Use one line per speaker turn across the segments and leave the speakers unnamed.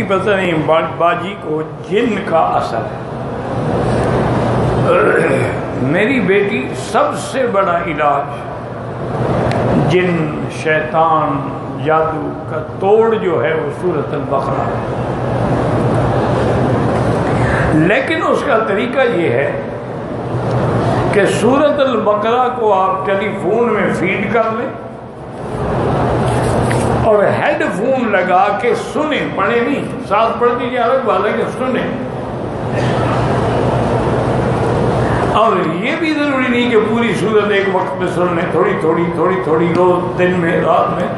پتہ نہیں باجی کو جن کا اثر ہے۔ میری بیٹی سب سے بڑا علاج جن، شیطان، جادو کا توڑ جو ہے وہ سورۃ البقرہ ہے، لیکن اس کا طریقہ یہ ہے کہ سورۃ البقرہ کو آپ ٹیلی فون میں فیڈ کر لیں اور ہیڈ فون لگا کے سنیں، پڑھیں نہیں، ساتھ پڑھ دیجیے الگ بات ہے کہ سنیں۔ اور یہ بھی ضروری نہیں کہ پوری سورت ایک وقت میں سن لیں، تھوڑی تھوڑی روز، دن میں، رات میں۔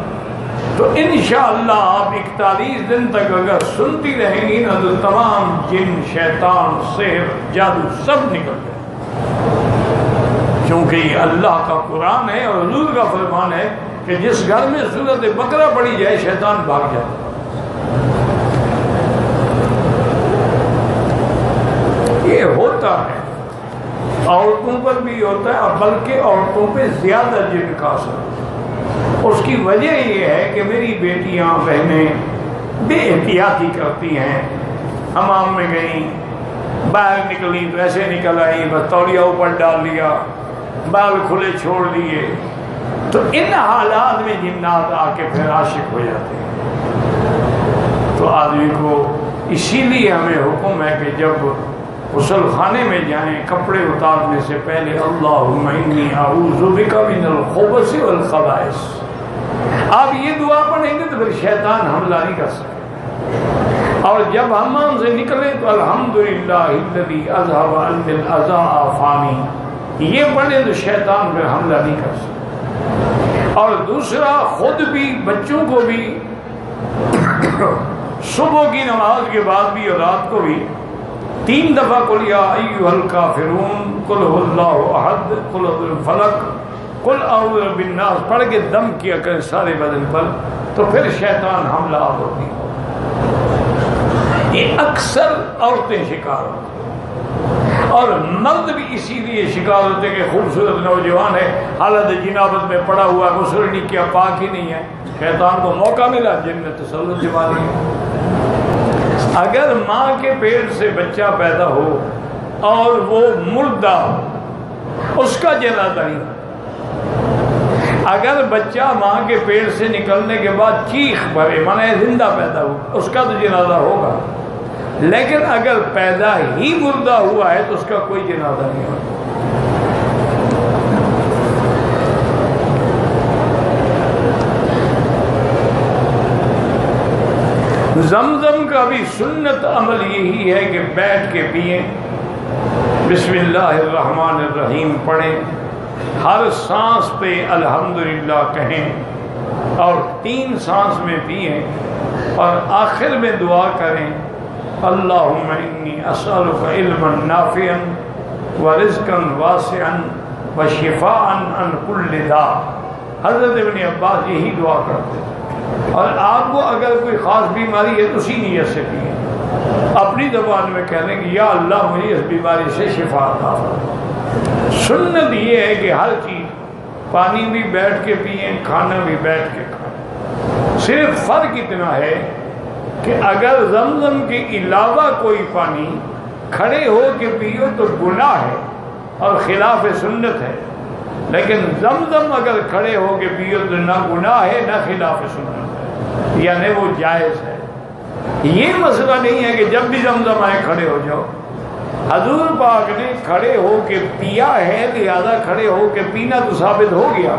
تو انشاءاللہ آپ 41 دن تک اگر سنتی رہیں گی نا تو تمام جن، شیطان، سحر، جادو سب نکل جائے، کیونکہ یہ اللہ کا قرآن ہے اور حضور کا فرمان ہے کہ جس گھر میں سورۃ بقرہ پڑھی جائے شیطان بھاگ جاتا ہے۔ یہ ہوتا ہے، عورتوں پر بھی ہوتا ہے، اور بلکہ عورتوں پہ زیادہ جن کا اثر۔ اس کی وجہ یہ ہے کہ میری بیٹیاں، بہنیں بے احتیاطی کرتی ہیں، حمام میں گئیں، باہر نکلی تو ایسے نکل آئیں، بس تولیہ اوپر ڈال لیا، بال کھلے چھوڑ دیے، تو ان حالات میں جنات آ کے پھر عاشق ہو جاتے ہیں۔ تو آدمی کو اسی لیے ہمیں حکم ہے کہ جب غسل خانے میں جائیں کپڑے اتارنے سے پہلے اللہم انی اعوذ بک من الخبث والخبائث، آپ یہ دعا پڑھیں گے تو پھر شیطان حملہ نہیں کر سکے۔ اور جب حمام سے نکلیں تو الحمدللہ الذی اذھب عنی الاذی عافانی، یہ پڑھیں تو شیطان پھر حملہ نہیں کر سکے۔ اور دوسرا، خود بھی، بچوں کو بھی صبح کی نماز کے بعد بھی اور رات کو بھی 3 دفعہ قل یا ایھا الکافرون، قل ھو اللہ احد، قل اعوذ بالفلق، قل اعوذ برب الناس پڑھ کے دم کیا کریں سارے بدن پر، تو پھر شیطان حملہ ہوتی ہے۔ یہ اکثر عورتیں شکار ہوتی ہیں، اور مرد بھی اسی لیے شکار ہوتے ہیں کہ خوبصورت نوجوان ہے، حالت جنابت میں پڑا ہوا ہے، غسل نہیں کیا، پاک ہی نہیں ہے، شیطان کو موقع ملا، جن نے تسلط جما لیا۔ اگر ماں کے پیٹ سے بچہ پیدا ہو اور وہ مردہ ہو، اس کا جنازہ نہیں۔ اگر بچہ ماں کے پیٹ سے نکلنے کے بعد چیخ بھرے، مانے زندہ پیدا ہو، اس کا تو جنازہ ہوگا، لیکن اگر پیدا ہی مردہ ہوا ہے تو اس کا کوئی جنازہ نہیں ہوگا۔ زمزم کا بھی سنت عمل یہی ہے کہ بیٹھ کے پئیں، بسم اللہ الرحمن الرحیم پڑھیں، ہر سانس پہ الحمدللہ کہیں، اور 3 سانس میں پئیں، اور آخر میں دعا کریں اللہم انی اسألک علما نافعا ورزقا واسعا وشفاء عن کل داء۔ حضرت ابن عباس یہی دعا کرتے ہیں۔ اور آپ کو اگر کوئی خاص بیماری ہے تو اسی نیت سے پئیں، اپنی زبان میں کہہ لیں کہ یا اللہ مجھے اس بیماری سے شفا عطا فرما۔ سنت یہ ہے کہ ہر چیز، پانی بھی بیٹھ کے پئیں، کھانا بھی بیٹھ کے کھائیں۔ صرف فرق اتنا ہے کہ اگر زمزم کے علاوہ کوئی پانی کھڑے ہو کے پیو تو گناہ ہے اور خلاف سنت ہے، لیکن زمزم اگر کھڑے ہو کے پیو تو نہ گناہ ہے نہ خلاف سنت ہے، یعنی وہ جائز ہے۔ یہ مسئلہ نہیں ہے کہ جب بھی زمزم آئے کھڑے ہو جاؤ، حضور پاک نے کھڑے ہو کے پیا ہے، لہذا کھڑے ہو کے پینا تو ثابت ہو گیا،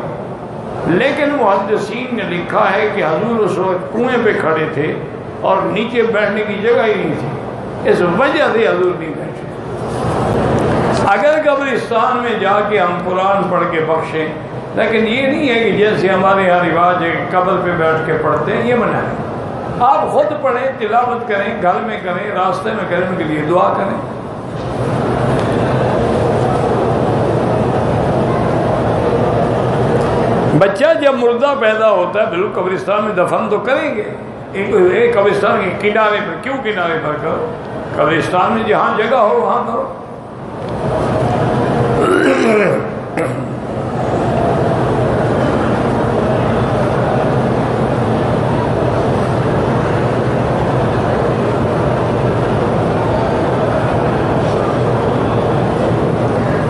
لیکن محدثین نے لکھا ہے کہ حضور اس وقت کنویں پہ کھڑے تھے اور نیچے بیٹھنے کی جگہ ہی نہیں تھی، اس وجہ سے حضور نہیں بیٹھے۔ اگر قبرستان میں جا کے ہم قرآن پڑھ کے بخشیں، لیکن یہ نہیں ہے کہ جیسے ہمارے یہاں رواج ہے قبر پہ بیٹھ کے پڑھتے ہیں، یہ منع ہے۔ آپ خود پڑھیں، تلاوت کریں، گھر میں کریں، راستے میں کریں، ان کے لیے دعا کریں۔ بچہ جب مردہ پیدا ہوتا ہے بالکل قبرستان میں دفن تو کریں گے، ایک قبرستان کے کنارے پر، کیوں کنارے پر کرو؟ قبرستان میں جہاں جگہ ہو وہاں کرو۔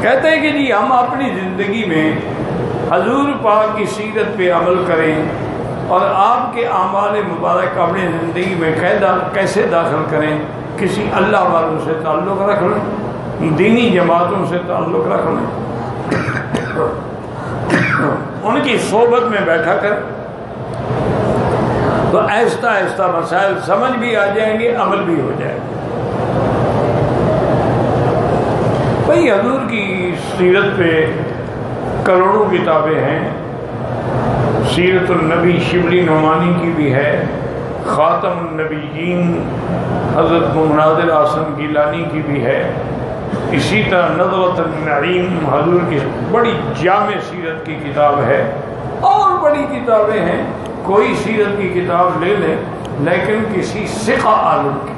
کہتے ہیں کہ جی ہم اپنی زندگی میں حضور پاک کی سیرت پہ عمل کریں اور آپ کے اعمال مبارک اپنی زندگی میں کیسے داخل کریں. کسی اللہ والوں سے تعلق رکھ لیں، دینی جماعتوں سے تعلق رکھ لیں، ان کی صحبت میں بیٹھا کر تو آہستہ آہستہ مسائل سمجھ بھی آ جائیں گے، عمل بھی ہو جائے گا. بھائی حضور کی سیرت پہ کروڑوں کتابیں ہیں. سیرت النبی شبلی نعمانی کی بھی ہے، خاتم النبیین حضرت محمد الحسن گیلانی کی بھی ہے، اسی طرح نظرۃ النعیم حضور کی بڑی جامع سیرت کی کتاب ہے، اور بڑی کتابیں ہیں. کوئی سیرت کی کتاب لے لیں لیکن کسی ثقہ عالم کی.